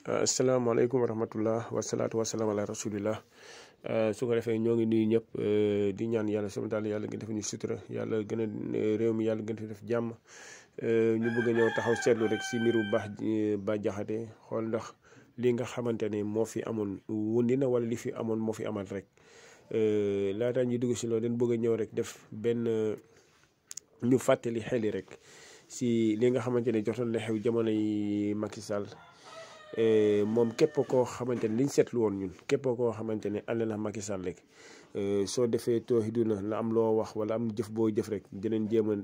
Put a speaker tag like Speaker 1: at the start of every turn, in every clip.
Speaker 1: asalaamaaleykum wa rahmatullah wasalaatu wasalaam ala rasulillah. su ko defee ñoo ngi nuyu ñëpp di ñaan yàlla sama taal yàlla gën def ñu sutura yàlla gën a réew mi yàlla gën def jàmm. ñu bëgg a ñëw taxaw seetlu rek si mbiru Bah Diakhaté xool ndax li nga xamante ne moo fi amoon wundi na wala li fi amoon moo fi amal rek laata ñu dugg si loolu dañ bëgg a ñëw rek def benn ñu fàttali xel yi rek si li nga xamante ne jotoon na xew jamono yi Macky Sall. moom képp koo xamante ne liñ seetlu woon ñun képp koo xamante ne ànd na Macky Sall rek soo defee tooxidu na la am loo wax wala am jëf boo jëf rek dinañ jéem a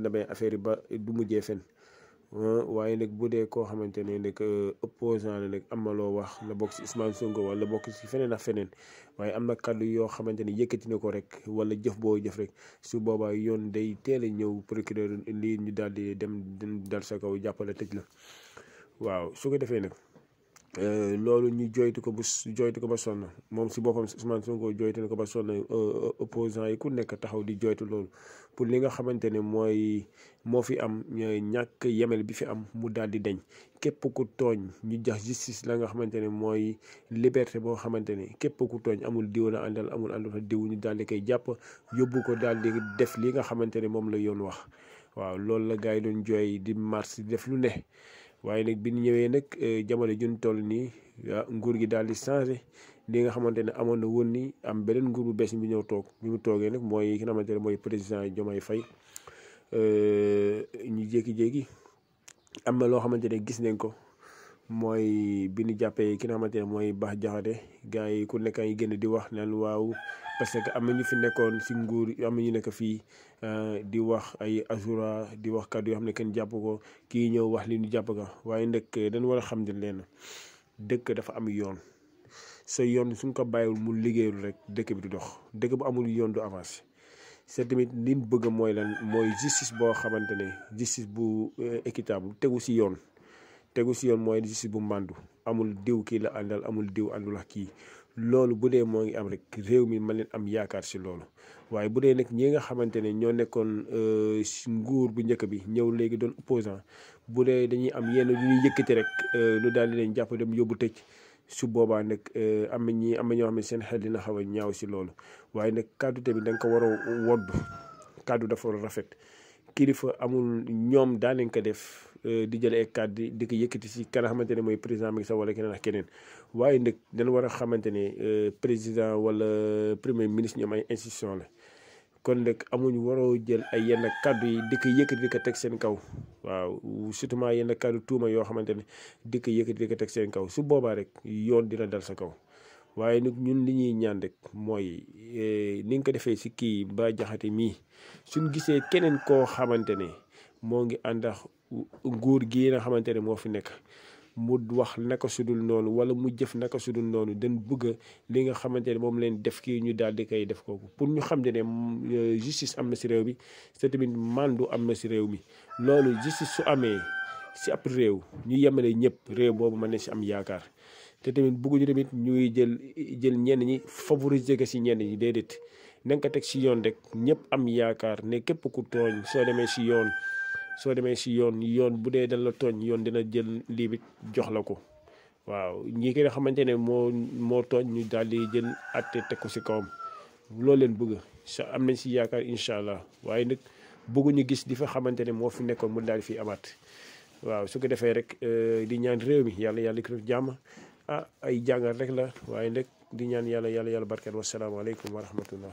Speaker 1: nabee affaire yi ba du mujjee fen waaye nag bu dee koo xamante ne nag opposant la nag am na loo wax la bokk si Ousmane Sonko wala bokk si feneen ak feneen waaye am na kàddu yoo xamante ne yëkkati na ko rek wala jëf boo jëf rek su boobaa yoon day teel a ñëw procureur lii ñu daal di dem dal sa kaw jàppale tëj la waaw su ko defee nag. loolu ñu joytu ko ba sonn moom si boppam Ousmane Sonko joytu na ko ba sonn opposant yi ku nekk taxaw di joytu loolu pour li nga xamante ne moo fi am ñàkk yemel bi fi am mu daal di deñ képp ku tooñ ñu jax justice la nga xamante ne mooy liberté boo xamante ne képp ku tooñ amul diw la àndal amul àndal diw ñu daal di koy jàpp yóbbu ko daal di def li nga xamante ne moom la yoon wax waaw loolu la gars yi doon jooy di mars di def lu ne. waaye nag bi ñu ñëwee nag jamono juñ toll nii nguur gi daal di changé li nga xamante ne amoon na woon ni am beneen nguur bu bees bi ñëw toog bi mu toogee nag mooy ki nga xamante ne mooy président Diomaye Faye ñu jékki-jékki am na loo xamante ne gis nañ ko mooy bi ñu jàppee ki nga xamante ne mooy Bah Diakhaté gars yi ku nekk yi génn di wax naan waaw parce que am na ñu fi nekkoon si nguur am na ñu nekk fii di wax ay azura di wax kàddu yoo xam ne kenn jàpp ko kii ñëw wax li ñu jàpp ko waaye nag dañ war a xam ne leen dëkk dafa am yoon sa yoon suñ ko bàyyiwul mu liggéeyul rek dëkk bi du dox dëkk bu amul yoon du avancé c'est tamit liñ bëgg mooy lan mooy justice boo xamante ne justice bu équitable tegu si yoon mooy justice bu màndu amul diw kii la àndal amul diw àndul ak kii loolu bu dee moo ngi am rek réew mi mën leen am yaakaar si loolu waaye bu dee nag ñi nga xamante ne ñoo nekkoon si nguur bu njëkk bi ñëw léegi doon opposant bu dee dañuy am yenn lu ñuy yëkkati rek lu daal di leen jàpp dem yóbbu tëj su boobaa nag am na ñoo xam ne seen xel dina xaw a ñaaw si loolu waaye nag kàddu tamit da nga ko war a wodd kàddu dafa war a rafet kilifa amul ñoom daa nañ ko def di jël ay kàddu di ko yëkkati si ka nga xamante ne mooy président Macky Sall wala keneen ak keneen waaye nag dañu war a xamante ne président wala premier ministre ñoom ay institution la kon nag amuñu waroo jël ay yenn kàddu yi di ko yëkkati di ko teg seen kaw waaw surtout yenn kàddu tuuma yoo xamante ne di ko yëkkati di ko teg seen kaw su boobaa rek yoon dina dal sa kaw waaye nag ñun li ñuy ñaan rek mooy ni nga ko defee si kii Bah Diakhaté mii suñ gisee keneen koo xamante ne moo ngi ànd ak nguur gi nga xamante ne moo fi nekk mu wax naka sudul noonu wala mu jëf naka sudul noonu dañ bëgg li nga xamante ne moom leen def kii ñu daal di koy def kooku pour ñu xam ne justice am na si réew mi c'est tamit mandu am na si réew mi loolu justice su amee si ab réew ñu yemale ñëpp réew boobu mën na si am yaakaar te tamit bëgguñu tamit ñuy jël ñenn ñi favoriser ko si ñenn ñi déedéet na nga ko teg si yoon rek ñëpp am yaakaar ne képp ku tooñ soo demee si yoon yoon bu dee dal la tooñ yoon dina jël lii bi jox la ko waaw ñi ki nga xamante ne moo tooñ ñu daal di jël atte teg ko si kawam loolu leen bëgg sa am nañ si yaakaar incha allah waaye nag bëgguñu gis di fa xamante ne moo fi nekkoon mu daal di fi amaat waaw su ko defee rek di ñaan réew mi yàlla ko def jàmm ay jàngal rek la waaye nag di ñaan yàlla barkeel wasalaamaaleykum wa rahmatullah